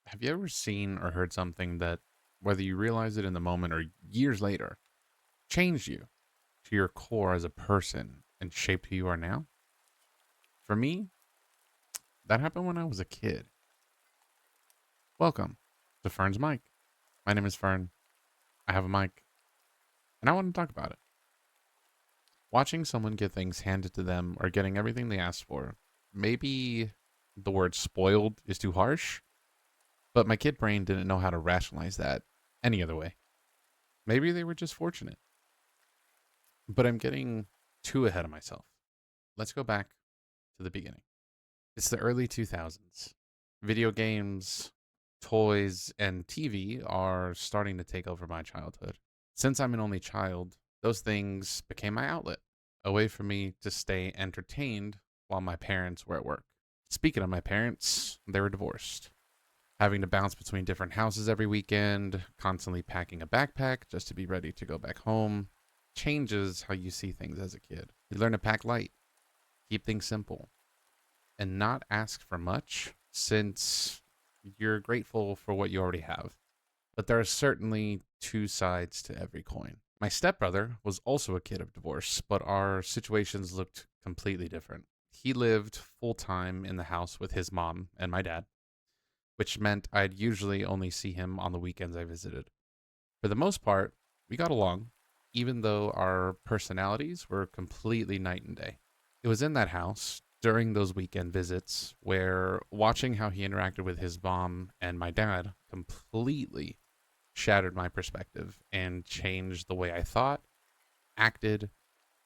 Have you ever seen or heard something that, whether you realize it in the moment or years later, changed you to your core as a person and shaped who you are now? For me, that happened when I was a kid. Welcome to Fern's Mic. My name is Fern. I have a mic, and I want to talk about it. Watching someone get things handed to them or getting everything they asked for, maybe the word spoiled is too harsh, but my kid brain didn't know how to rationalize that any other way. Maybe they were just fortunate. But I'm getting too ahead of myself. Let's go back to the beginning. It's the early 2000s. Video games, toys, and TV are starting to take over my childhood. Since I'm an only child, those things became my outlet, a way for me to stay entertained while my parents were at work. Speaking of my parents, they were divorced, having to bounce between different houses every weekend, constantly packing a backpack just to be ready to go back home, changes how you see things as a kid. You learn to pack light, keep things simple, and not ask for much since you're grateful for what you already have. But there are certainly two sides to every coin. My stepbrother was also a kid of divorce, but our situations looked completely different. He lived full time in the house with his mom and my dad, which meant I'd usually only see him on the weekends I visited. For the most part, we got along, even though our personalities were completely night and day. It was in that house during those weekend visits where watching how he interacted with his mom and my dad completely shattered my perspective and changed the way I thought, acted,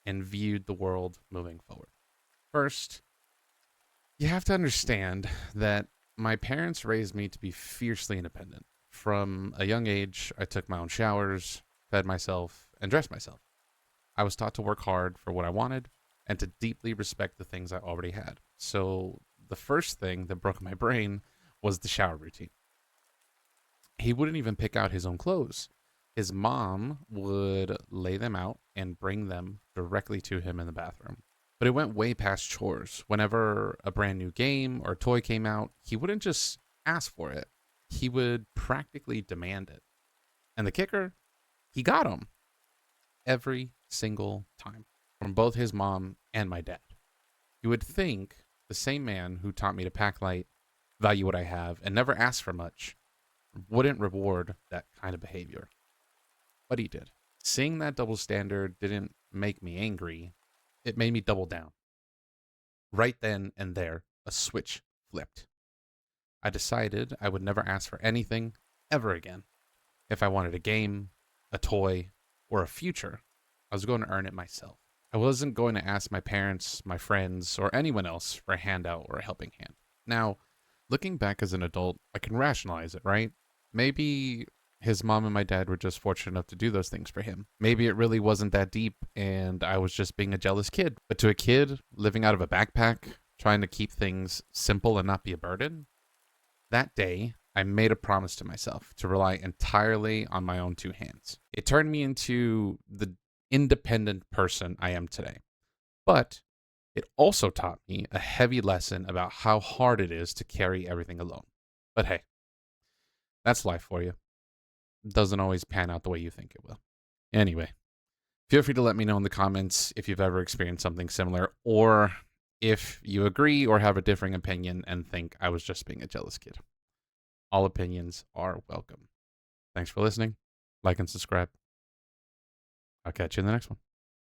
and viewed the world moving forward. First, you have to understand that my parents raised me to be fiercely independent. From a young age, I took my own showers, fed myself, and dressed myself. I was taught to work hard for what I wanted and to deeply respect the things I already had. So, the first thing that broke my brain was the shower routine. He wouldn't even pick out his own clothes. His mom would lay them out and bring them directly to him in the bathroom. But it went way past chores. Whenever a brand new game or toy came out, he wouldn't just ask for it, he would practically demand it. And the kicker, he got them every single time from both his mom and my dad. You would think the same man who taught me to pack light, value what I have, and never ask for much wouldn't reward that kind of behavior. But he did. Seeing that double standard didn't make me angry, it made me double down. Right then and there, a switch flipped. I decided I would never ask for anything ever again. If I wanted a game, a toy, or a future, I was going to earn it myself. I wasn't going to ask my parents, my friends, or anyone else for a handout or a helping hand. Now, looking back as an adult, I can rationalize it, right? Maybe his mom and my dad were just fortunate enough to do those things for him. Maybe it really wasn't that deep and I was just being a jealous kid. But to a kid living out of a backpack, trying to keep things simple and not be a burden, that day I made a promise to myself to rely entirely on my own two hands. It turned me into the independent person I am today. But it also taught me a heavy lesson about how hard it is to carry everything alone. But hey, that's life for you. It doesn't always pan out the way you think it will. Anyway, feel free to let me know in the comments if you've ever experienced something similar or if you agree or have a differing opinion and think I was just being a jealous kid. All opinions are welcome. Thanks for listening. Like and subscribe. I'll catch you in the next one.